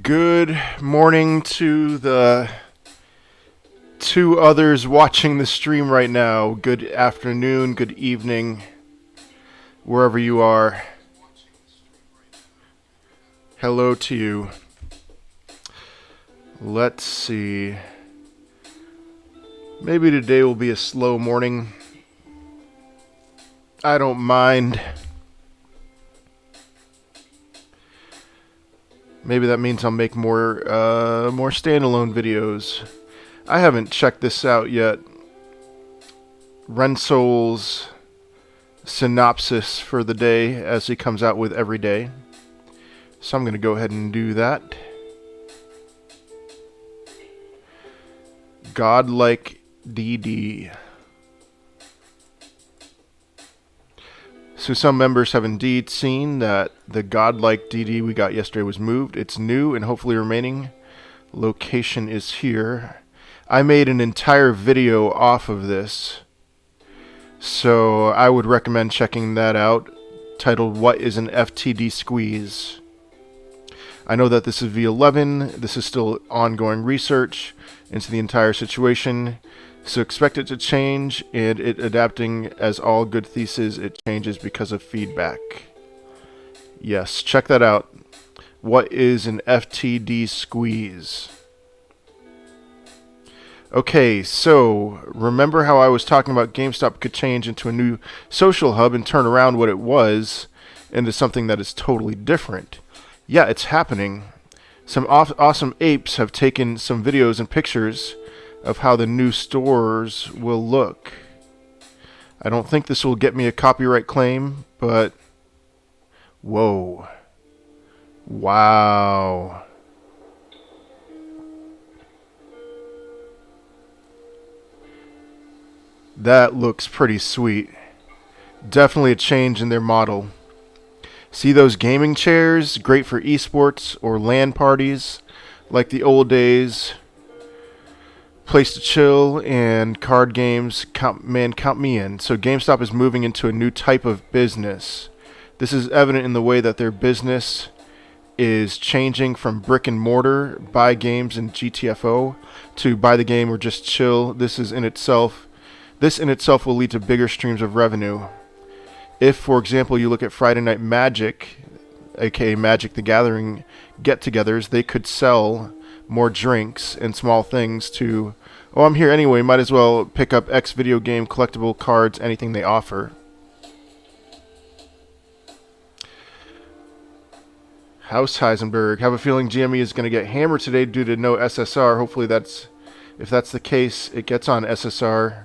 Good morning to the two others watching the stream right now. Good afternoon, good evening, wherever you are. Hello to you. Let's see. Maybe today will be a slow morning. I don't mind. Maybe that means I'll make more standalone videos. I haven't checked this out yet. Rensol's synopsis for the day as he comes out with every day. So I'm going to go ahead and do that. Godlike DD. So some members have indeed seen that the godlike DD we got yesterday was moved. It's new and hopefully remaining. Location is here. I made an entire video off of this, so I would recommend checking that out, titled What is an FTD Squeeze? I know that this is V11. This is still ongoing research into the entire situation. So expect it to change, and it adapting as all good theses, it changes because of feedback. Yes, check that out. What is an FTD squeeze? Okay, so remember how I was talking about GameStop could change into a new social hub and turn around what it was into something that is totally different? Yeah, it's happening. Some awesome apes have taken some videos and pictures of how the new stores will look. I don't think this will get me a copyright claim, but whoa. Wow. That looks pretty sweet. Definitely a change in their model. See those gaming chairs? Great for esports or LAN parties like the old days. Place to chill and card games. Count me in. So GameStop is moving into a new type of business. This is evident in the way that their business is changing from brick and mortar, buy games in GTFO, to buy the game or just chill. This in itself will lead to bigger streams of revenue. If, for example, you look at Friday Night Magic, aka Magic the Gathering get-togethers, they could sell more drinks and small things to, oh, I'm here anyway, might as well pick up X video game, collectible cards, anything they offer. House Heisenberg, have a feeling GME is going to get hammered today due to no SSR. Hopefully if that's the case, it gets on SSR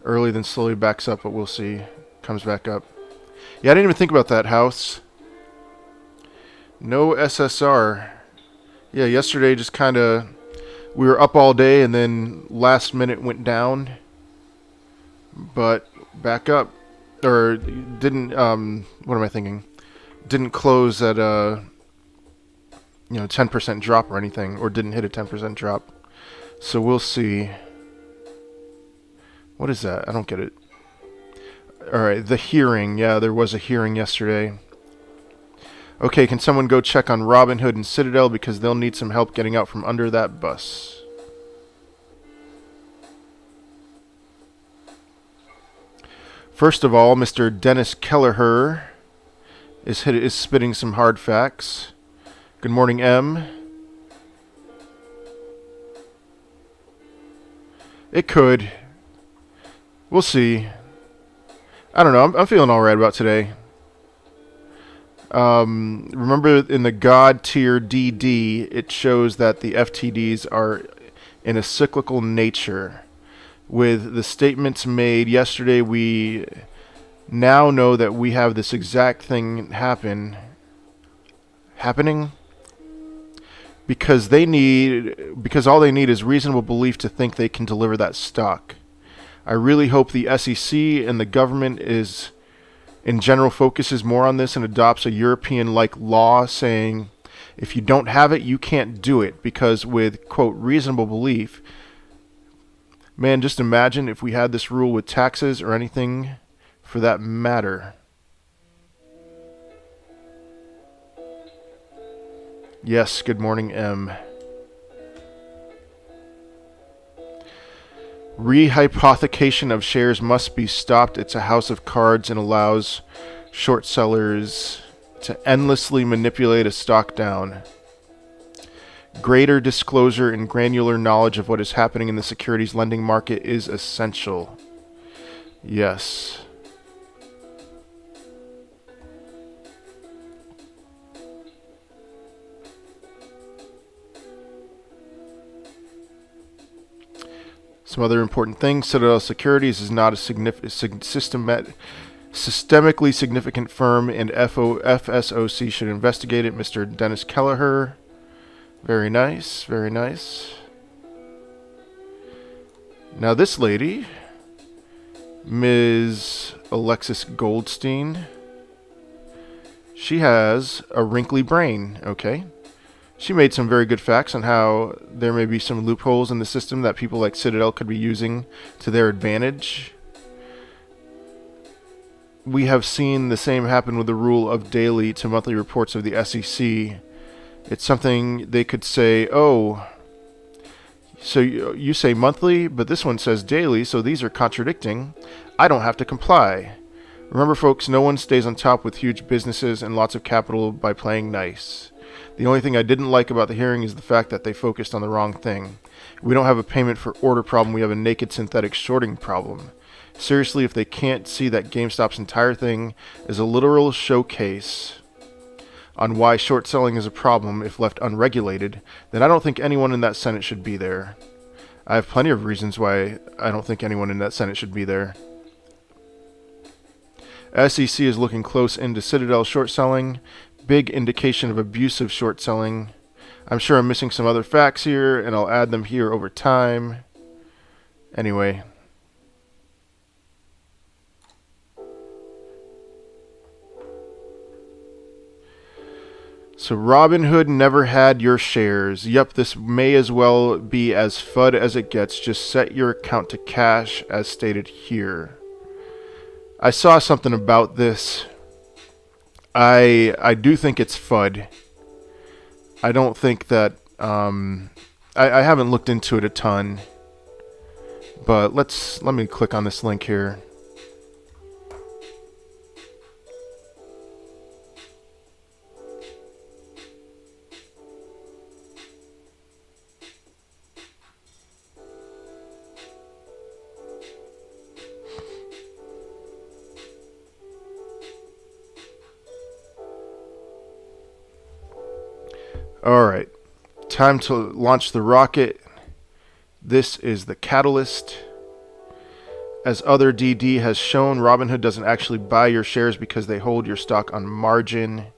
early, then slowly backs up, but we'll see. Comes back up. Yeah, I didn't even think about that, House. No SSR. Yeah, yesterday just kind of, we were up all day and then last minute went down, but back up, or didn't, what am I thinking? Didn't close at a, 10% drop or anything, or didn't hit a 10% drop. So we'll see. What is that? I don't get it. Alright, the hearing. Yeah, there was a hearing yesterday. Okay, can someone go check on Robin Hood and Citadel because they'll need some help getting out from under that bus. First of all, Mr. Dennis Kelleher is spitting some hard facts. Good morning, M. It could. We'll see. I don't know. I'm feeling all right about today. Remember in the God tier DD, it shows that the FTDs are in a cyclical nature. With the statements made yesterday, we now know that we have this exact thing happening because all they need is reasonable belief to think they can deliver that stock. I really hope the SEC and the government in general focuses more on this and adopts a European-like law saying if you don't have it, you can't do it, because with, quote, reasonable belief, man, just imagine if we had this rule with taxes or anything for that matter. Yes, good morning, M. Rehypothecation of shares must be stopped. It's a house of cards and allows short sellers to endlessly manipulate a stock down. Greater disclosure and granular knowledge of what is happening in the securities lending market is essential. Yes. Some other important things. Citadel Securities is not a systemically significant firm, and FSOC should investigate it. Mr. Dennis Kelleher. Very nice, very nice. Now this lady, Ms. Alexis Goldstein, she has a wrinkly brain, okay? She made some very good facts on how there may be some loopholes in the system that people like Citadel could be using to their advantage. We have seen the same happen with the rule of daily to monthly reports of the SEC. It's something they could say, oh, so you say monthly, but this one says daily, so these are contradicting. I don't have to comply. Remember, folks, no one stays on top with huge businesses and lots of capital by playing nice. The only thing I didn't like about the hearing is the fact that they focused on the wrong thing. We don't have a payment for order problem, we have a naked synthetic shorting problem. Seriously, if they can't see that GameStop's entire thing is a literal showcase on why short selling is a problem if left unregulated, then I don't think anyone in that Senate should be there. I have plenty of reasons why I don't think anyone in that Senate should be there. SEC is looking close into Citadel short selling. Big indication of abusive short selling. I'm sure I'm missing some other facts here, and I'll add them here over time. Anyway. So Robinhood never had your shares. Yep, this may as well be as FUD as it gets. Just set your account to cash as stated here. I saw something about this. I do think it's FUD. I don't think that I haven't looked into it a ton. But let me click on this link here. Alright, time to launch the rocket. This is the catalyst. As other DD has shown, Robinhood doesn't actually buy your shares because they hold your stock on margin.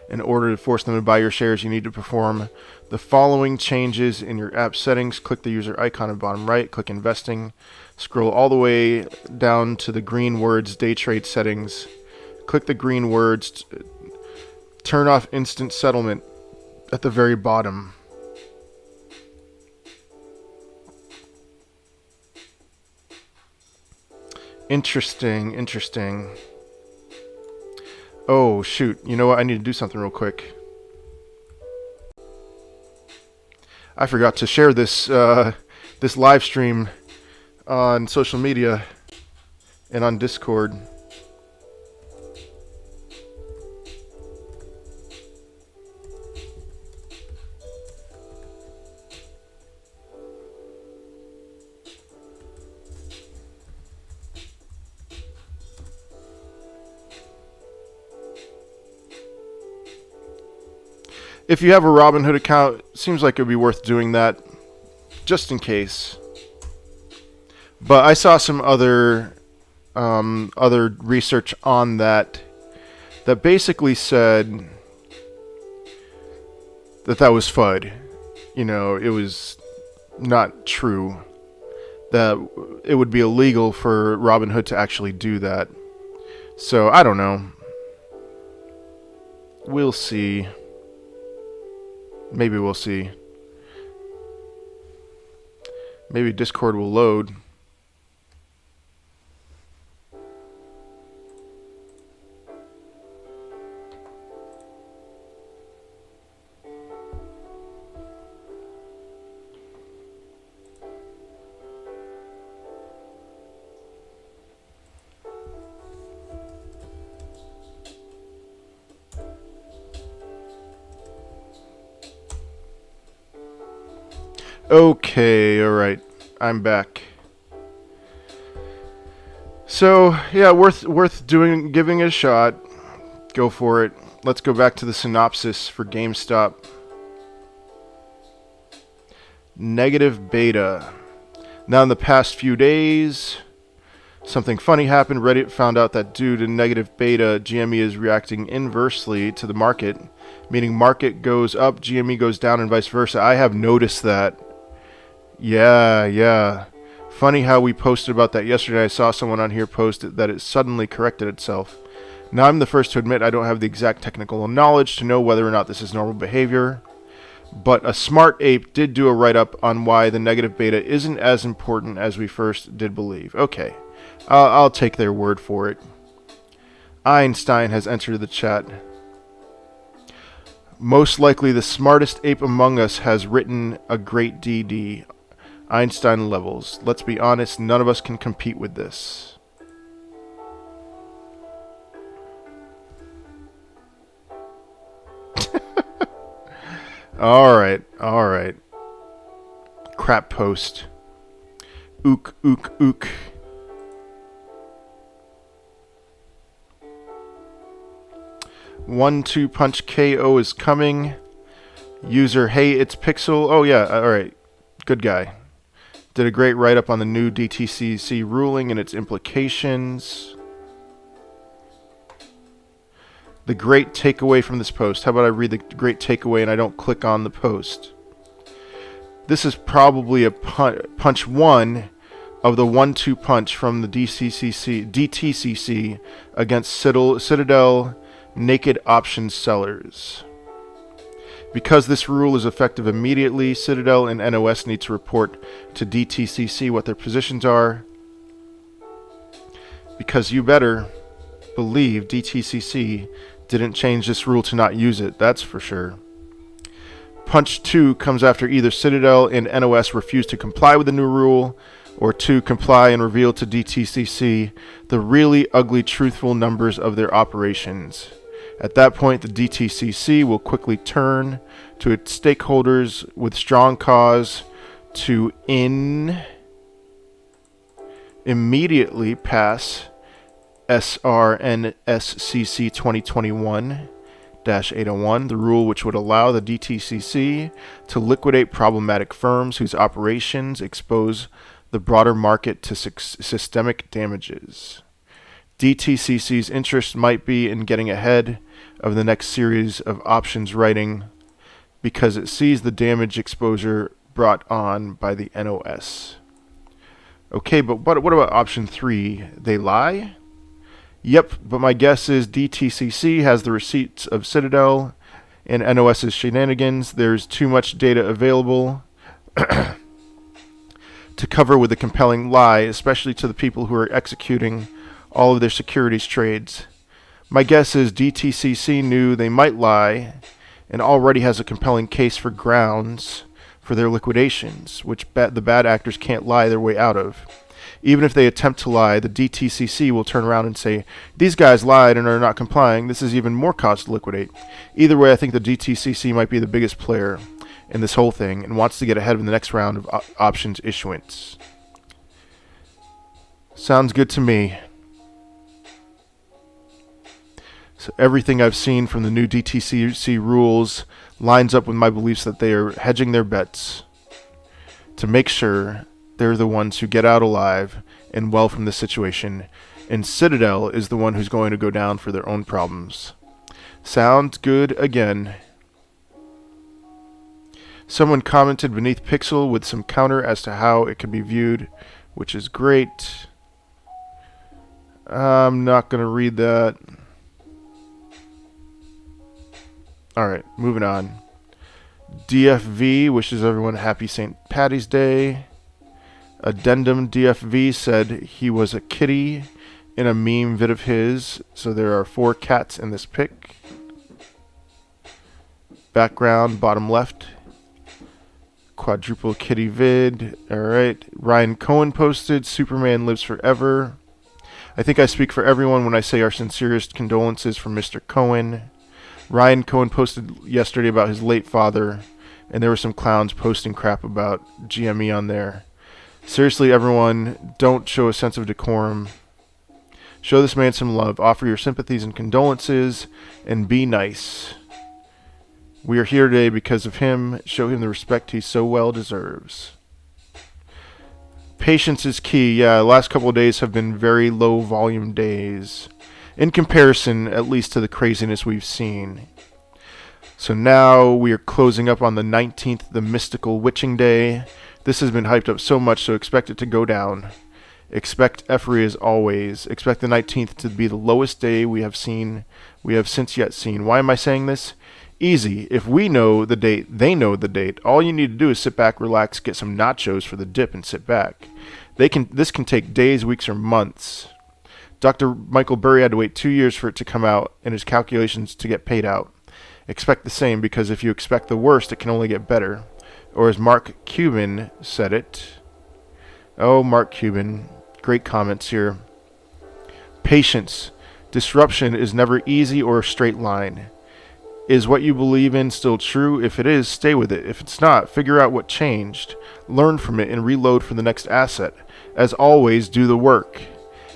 In order to force them to buy your shares, you need to perform the following changes in your app settings. Click the user icon in bottom right, click investing, scroll all the way down to the green words day trade settings. Click the green words, turn off instant settlement at the very bottom. Interesting, interesting. Oh, shoot. You know what? I need to do something real quick. I forgot to share this this live stream on social media and on Discord. If you have a Robinhood account, it seems like it would be worth doing that, just in case. But I saw some other research on that basically said that was FUD. You know, it was not true. That it would be illegal for Robinhood to actually do that. So, I don't know. We'll see. Maybe we'll see. Maybe Discord will load. Okay, alright. I'm back. So, yeah, worth giving it a shot. Go for it. Let's go back to the synopsis for GameStop. Negative beta. Now, in the past few days, something funny happened. Reddit found out that due to negative beta, GME is reacting inversely to the market, meaning market goes up, GME goes down, and vice versa. I have noticed that. Yeah. Funny how we posted about that yesterday. I saw someone on here post that it suddenly corrected itself. Now, I'm the first to admit I don't have the exact technical knowledge to know whether or not this is normal behavior, but a smart ape did do a write-up on why the negative beta isn't as important as we first did believe. Okay, I'll take their word for it. Einstein has entered the chat. Most likely the smartest ape among us has written a great DD. Einstein levels. Let's be honest, none of us can compete with this. Alright. Crap post. Ook. 1-2 punch KO is coming. User, hey, it's Pixel. Oh yeah, alright. Good guy. Did a great write-up on the new DTCC ruling and its implications. The great takeaway from this post. How about I read the great takeaway and I don't click on the post? This is probably a punch one of the 1-2 punch from the DTCC against Citadel naked options sellers. Because this rule is effective immediately, Citadel and NOS need to report to DTCC what their positions are. Because you better believe DTCC didn't change this rule to not use it, that's for sure. Punch 2 comes after either Citadel and NOS refuse to comply with the new rule, or 2 comply and reveal to DTCC the really ugly truthful numbers of their operations. At that point, the DTCC will quickly turn to its stakeholders with strong cause to immediately pass SRNSCC 2021-801, the rule which would allow the DTCC to liquidate problematic firms whose operations expose the broader market to systemic damages. DTCC's interest might be in getting ahead of the next series of options writing because it sees the damage exposure brought on by the NOS. Okay, but what about option 3? They lie? Yep, but my guess is DTCC has the receipts of Citadel and NOS's shenanigans. There's too much data available to cover with a compelling lie, especially to the people who are executing all of their securities trades. My guess is DTCC knew they might lie and already has a compelling case for grounds for their liquidations, which the bad actors can't lie their way out of. Even if they attempt to lie, the DTCC will turn around and say, these guys lied and are not complying. This is even more cause to liquidate. Either way, I think the DTCC might be the biggest player in this whole thing and wants to get ahead of the next round of options issuance. Sounds good to me. So everything I've seen from the new DTCC rules lines up with my beliefs that they are hedging their bets to make sure they're the ones who get out alive and well from this situation, and Citadel is the one who's going to go down for their own problems. Sounds good again. Someone commented beneath Pixel with some counter as to how it can be viewed, which is great. I'm not going to read that. Alright, moving on. DFV wishes everyone happy St. Patty's Day. Addendum DFV said he was a kitty in a meme vid of his, so there are 4 cats in this pic. Background, bottom left. Quadruple kitty vid. Alright. Ryan Cohen posted, Superman lives forever. I think I speak for everyone when I say our sincerest condolences for Mr. Cohen. Ryan Cohen posted yesterday about his late father and there were some clowns posting crap about GME on there. Seriously, everyone, don't show a sense of decorum. Show this man some love. Offer your sympathies and condolences, and be nice. We are here today because of him. Show him the respect he so well deserves. Patience is key. Yeah, the last couple of days have been very low volume days. In comparison, at least, to the craziness we've seen. So now we are closing up on the 19th, the mystical witching day. This has been hyped up so much, so expect it to go down. Expect effery as always. Expect the 19th to be the lowest day we have since yet seen. Why am I saying this? Easy. If we know the date, they know the date. All you need to do is sit back, relax, get some nachos for the dip, and sit back. This can take days, weeks, or months. Dr. Michael Burry had to wait 2 years for it to come out and his calculations to get paid out. Expect the same, because if you expect the worst, it can only get better. Or as Mark Cuban said it. Oh, Mark Cuban. Great comments here. Patience. Disruption is never easy or a straight line. Is what you believe in still true? If it is, stay with it. If it's not, figure out what changed. Learn from it and reload for the next asset. As always, do the work.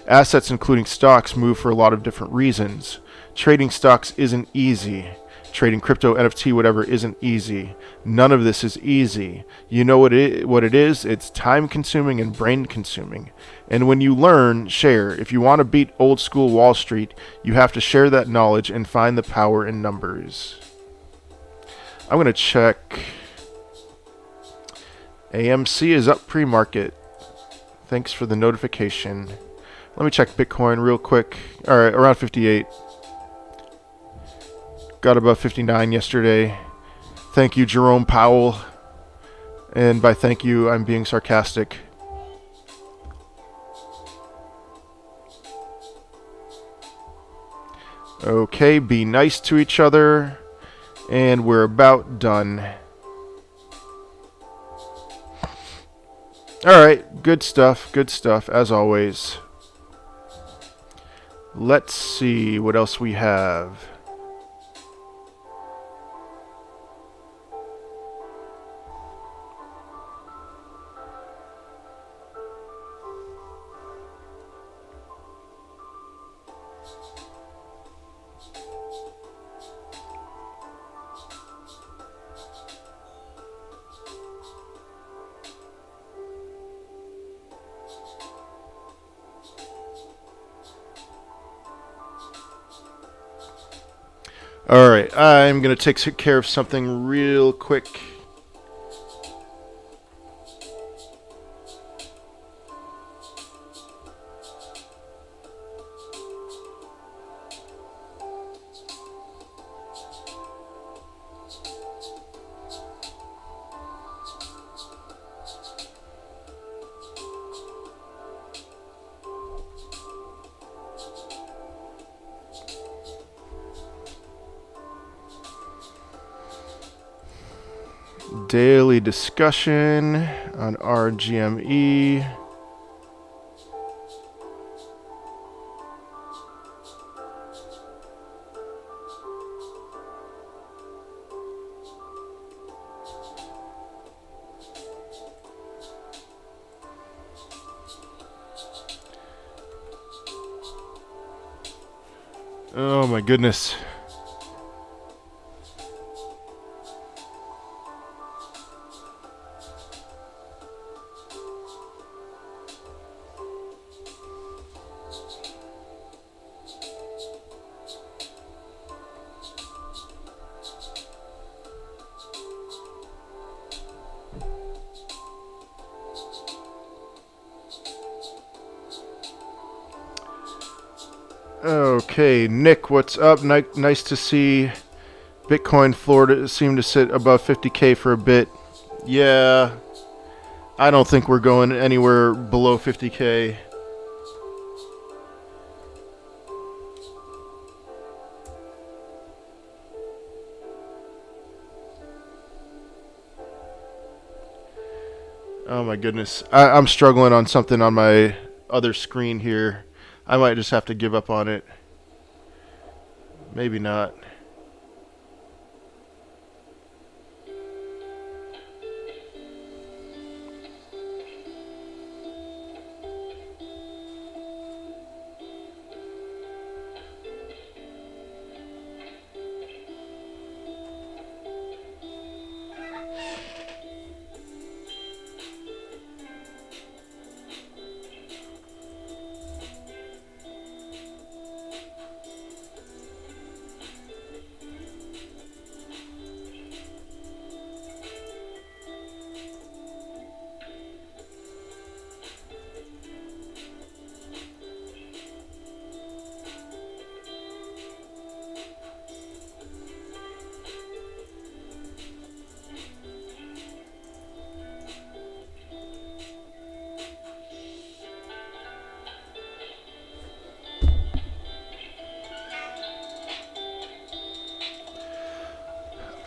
Assets, including stocks, move for a lot of different reasons. Trading stocks isn't easy. Trading crypto, NFT, whatever isn't easy. None of this is easy. You know what it is? It's time-consuming and brain-consuming. And when you learn, share. If you want to beat old-school Wall Street, you have to share that knowledge and find the power in numbers. I'm going to check. AMC is up pre-market. Thanks for the notification. Let me check Bitcoin real quick. All right, around 58. Got above 59 yesterday. Thank you, Jerome Powell. And by thank you, I'm being sarcastic. Okay, be nice to each other. And we're about done. Alright, good stuff, as always. Let's see what else we have. Alright, I'm going to take care of something real quick. Daily discussion on RGME. Oh my goodness. Okay, Nick, what's up? Nice to see Bitcoin Florida seem to sit above 50K for a bit. Yeah, I don't think we're going anywhere below 50K. Oh my goodness. I'm struggling on something on my other screen here. I might just have to give up on it. Maybe not.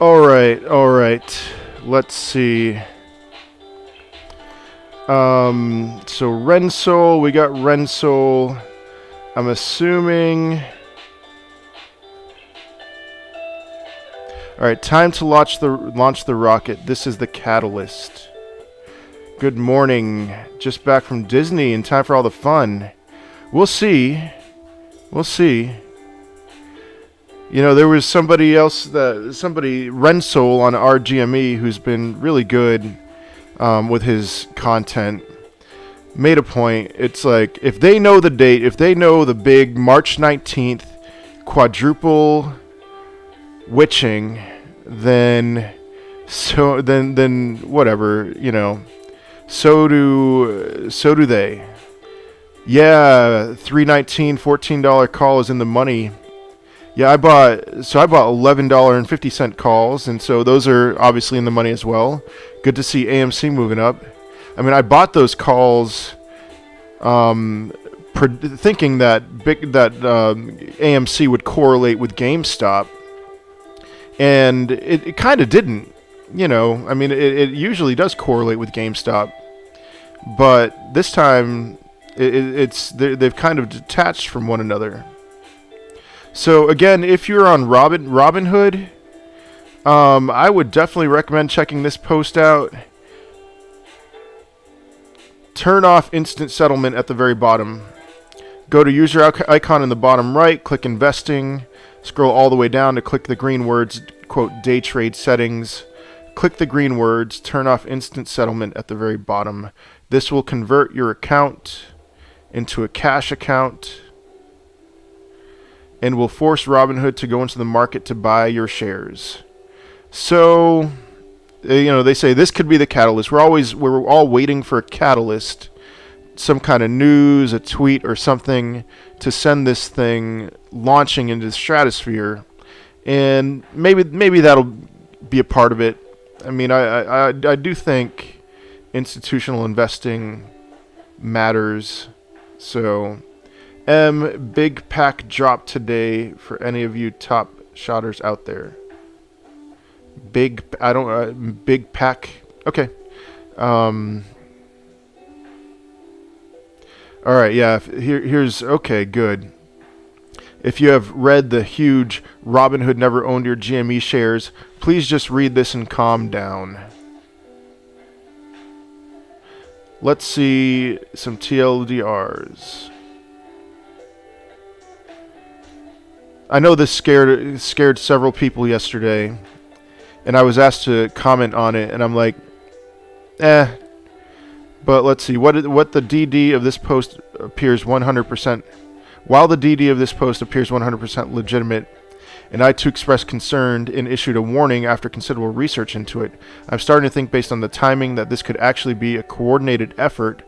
All right, all right. Let's see. So Rensol, we got Rensol. I'm assuming. All right, time to launch the rocket. This is the catalyst. Good morning. Just back from Disney and time for all the fun. We'll see. We'll see. You know, there was somebody else, Rensol on RGME, who's been really good with his content. Made a point. It's like, if they know the date, if they know the big March 19th quadruple witching, then whatever, you know. So do they. Yeah, $3.19, $14 call is in the money. Yeah, I bought $11.50 calls, and so those are obviously in the money as well. Good to see AMC moving up. I mean, I bought those calls thinking that AMC would correlate with GameStop, and it kind of didn't. You know, I mean, it usually does correlate with GameStop, but this time they've kind of detached from one another. So again, if you're on Robinhood, I would definitely recommend checking this post out. Turn off instant settlement at the very bottom. Go to user icon in the bottom right, click investing, scroll all the way down to click the green words, quote, day trade settings. Click the green words, turn off instant settlement at the very bottom. This will convert your account into a cash account and will force Robinhood to go into the market to buy your shares. So, you know, they say this could be the catalyst. We're all waiting for a catalyst, some kind of news, a tweet or something to send this thing launching into the stratosphere, and maybe that'll be a part of it. I mean, I do think institutional investing matters. So, big pack drop today for any of you top shotters out there. Big pack. Okay. All right. Yeah. Here's okay. Good. If you have read the huge Robinhood never owned your GME shares, please just read this and calm down. Let's see some TLDRs. I know this scared several people yesterday, and I was asked to comment on it, and I'm like, But let's see what the DD of this post appears 100%. While the DD of this post appears 100% legitimate, and I too expressed concern and issued a warning after considerable research into it, I'm starting to think based on the timing that this could actually be a coordinated effort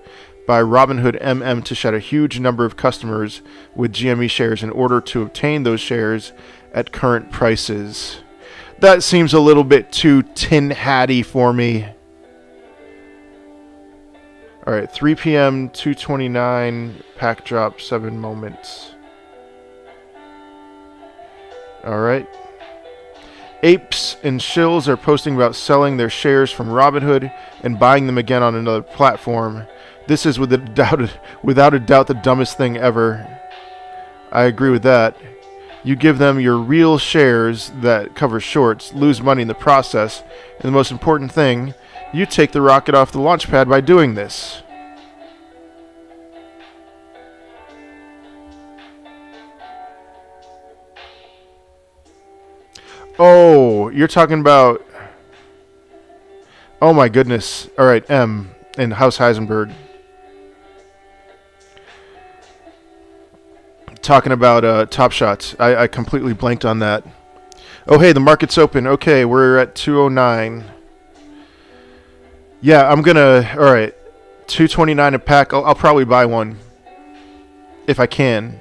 by Robinhood MM to shed a huge number of customers with GME shares in order to obtain those shares at current prices. That seems a little bit too tin hatty for me. Alright, 3 p.m., 229, pack drop, 7 moments. Alright. Apes and shills are posting about selling their shares from Robinhood and buying them again on another platform. This is without a doubt the dumbest thing ever. I agree with that. You give them your real shares that cover shorts, lose money in the process, and the most important thing, you take the rocket off the launch pad by doing this. Oh, you're talking about... Oh my goodness. Alright, M and House Heisenberg. Talking about Top Shots. I completely blanked on that. Oh, hey, the market's open. Okay, we're at 209. Yeah, I'm gonna... Alright, 229 a pack. I'll probably buy one. If I can.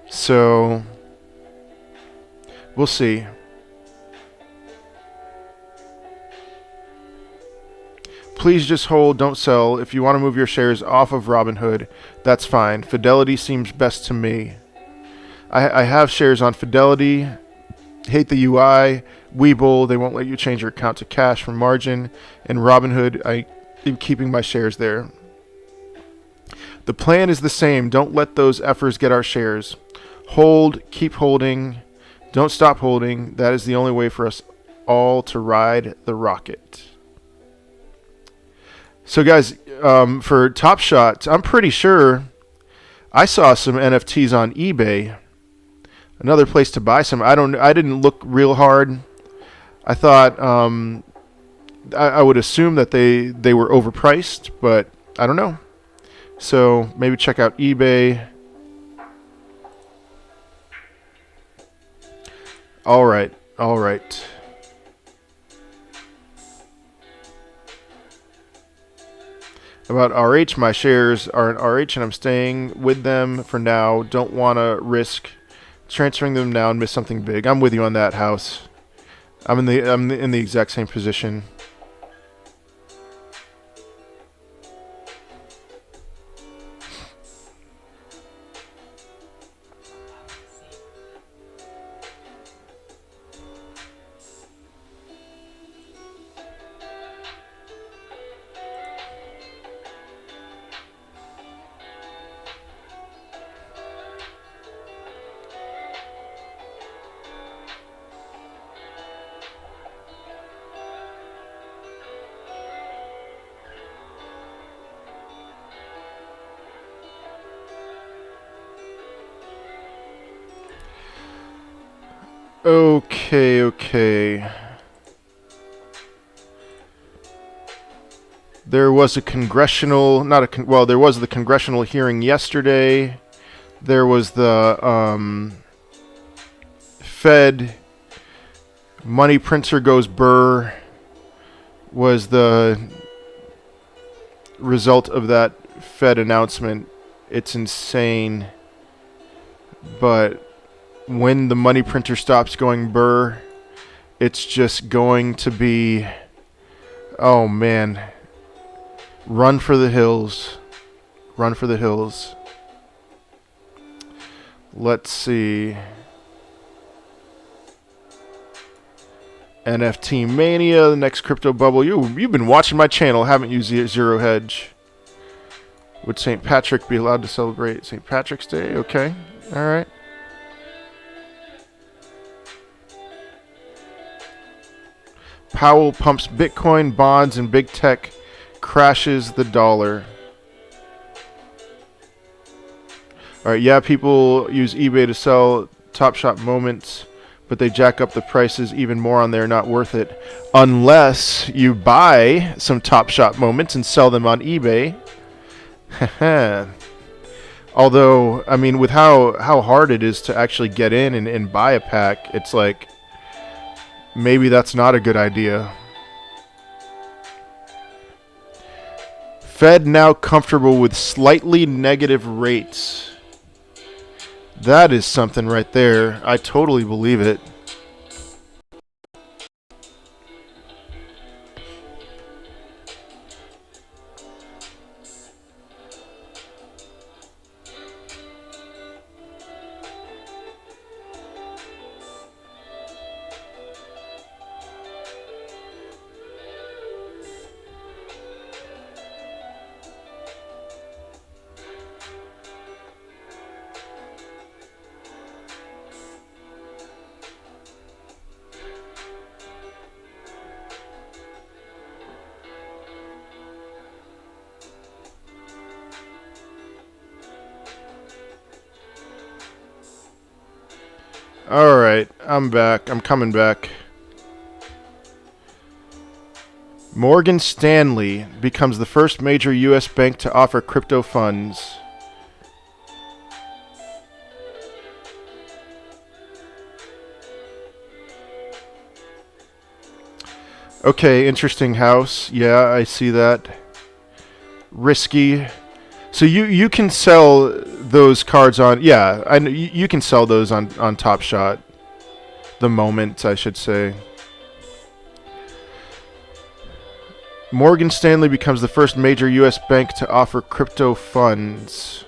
So... We'll see. Please just hold, don't sell. If you want to move your shares off of Robinhood, that's fine. Fidelity seems best to me. I have shares on Fidelity. Hate the UI. Webull, they won't let you change your account to cash from margin. And Robinhood, I am keeping my shares there. The plan is the same. Don't let those effers get our shares. Hold, keep holding. Don't stop holding. That is the only way for us all to ride the rocket. So guys, for Top Shot, I'm pretty sure I saw some NFTs on eBay. Another place to buy some. I didn't look real hard. I thought I would assume that they were overpriced, but I don't know. So maybe check out eBay. All right. About RH, my shares are in RH, and I'm staying with them for now. Don't want to risk transferring them now and miss something big. I'm with you on that, House. I'm in the exact same position. Okay. There was a congressional, there was the congressional hearing yesterday. There was the Fed money printer goes burr was the result of that Fed announcement. It's insane. But when the money printer stops going burr, it's just going to be, oh man, run for the hills. Run for the hills. Let's see. NFT Mania, the next crypto bubble. You've been watching my channel, haven't you, Zero Hedge? Would St. Patrick be allowed to celebrate St. Patrick's Day? Okay. All right. Powell pumps Bitcoin, bonds, and big tech, crashes the dollar. All right, yeah, people use eBay to sell Top Shot moments, but they jack up the prices even more on there. Not worth it. Unless you buy some Top Shot moments and sell them on eBay. Although, I mean, with how hard it is to actually get in and buy a pack, it's like, maybe that's not a good idea. Fed now comfortable with slightly negative rates. That is something right there. I totally believe it. Alright, I'm back. I'm coming back. Morgan Stanley becomes the first major U.S. bank to offer crypto funds. Okay, interesting, House. Yeah, I see that. Risky. So you can sell those cards on, yeah, you can sell those on Top Shot. The moment, I should say. Morgan Stanley becomes the first major U.S. bank to offer crypto funds.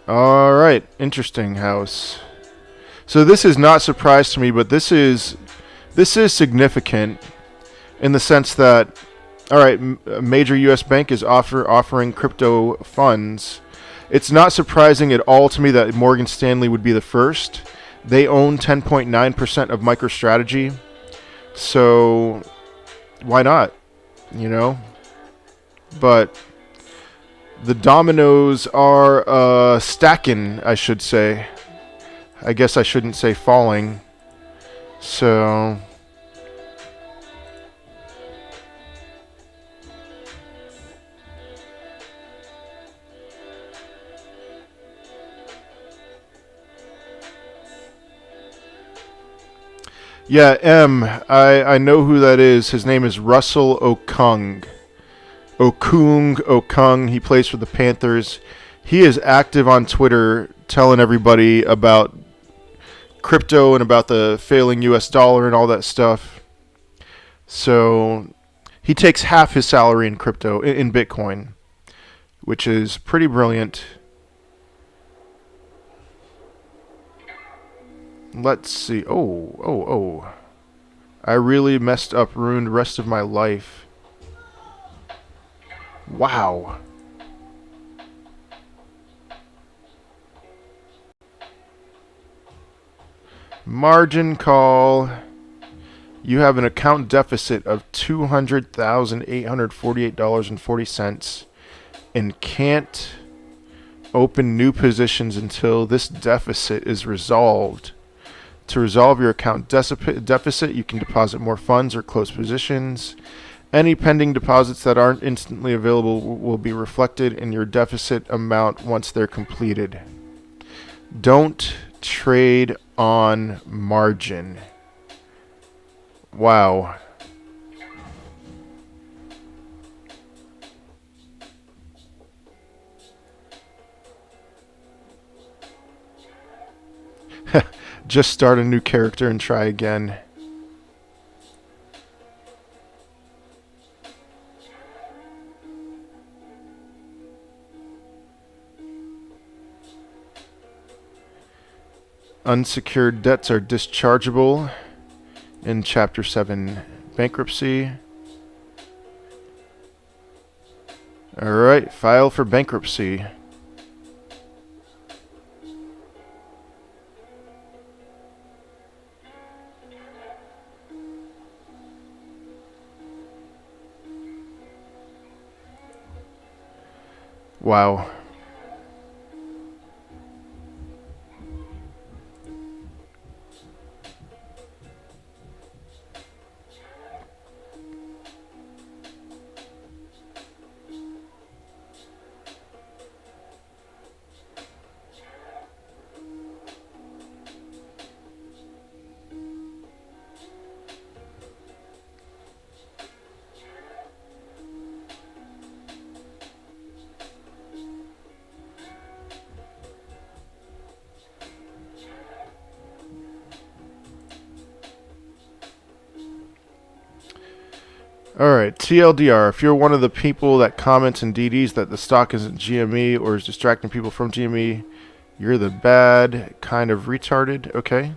All right, interesting house. So this is not a surprise to me, but this is significant in the sense that, all right, a major U.S. bank is offering crypto funds. It's not surprising at all to me that Morgan Stanley would be the first. They own 10.9% of MicroStrategy, so why not? You know, but the dominoes are stacking, I should say. I guess I shouldn't say falling. So yeah, I know who that is. His name is Russell Okung. Okung. He plays for the Panthers. He is active on Twitter telling everybody about crypto and about the failing US dollar and all that stuff. So he takes half his salary in crypto, in Bitcoin, which is pretty brilliant. Let's see. Oh. I really messed up, ruined the rest of my life. Wow. Margin call. You have an account deficit of $200,848.40 and can't open new positions until this deficit is resolved. To resolve your account deficit, you can deposit more funds or close positions. Any pending deposits that aren't instantly available will be reflected in your deficit amount once they're completed. Don't trade on margin. Wow. Just start a new character and try again. Unsecured debts are dischargeable in Chapter 7 bankruptcy. Alright, file for bankruptcy. Wow. Alright, TLDR, if you're one of the people that comments in DDs that the stock isn't GME or is distracting people from GME, you're the bad kind of retarded. Okay.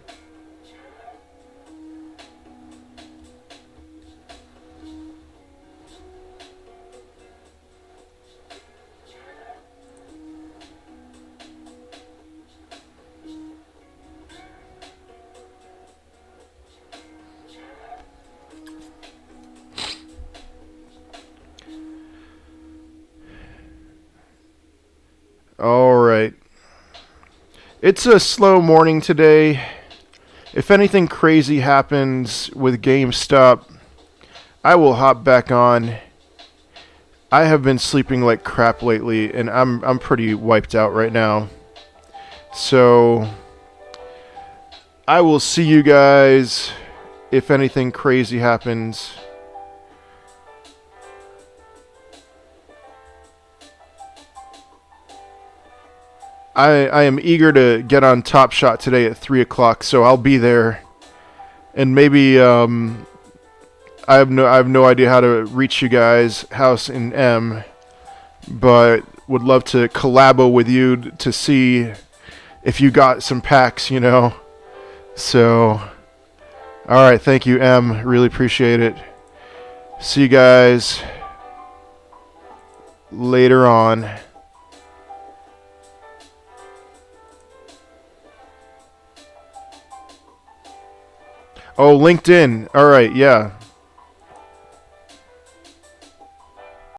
Alright. It's a slow morning today. If anything crazy happens with GameStop, I will hop back on. I have been sleeping like crap lately, and I'm pretty wiped out right now. So I will see you guys if anything crazy happens. I am eager to get on Top Shot today at 3 o'clock, so I'll be there. And maybe I have no idea how to reach you guys, House in M, but would love to collabo with you to see if you got some packs, you know. So, all right, thank you, M. Really appreciate it. See you guys later on. Oh, LinkedIn. All right, yeah.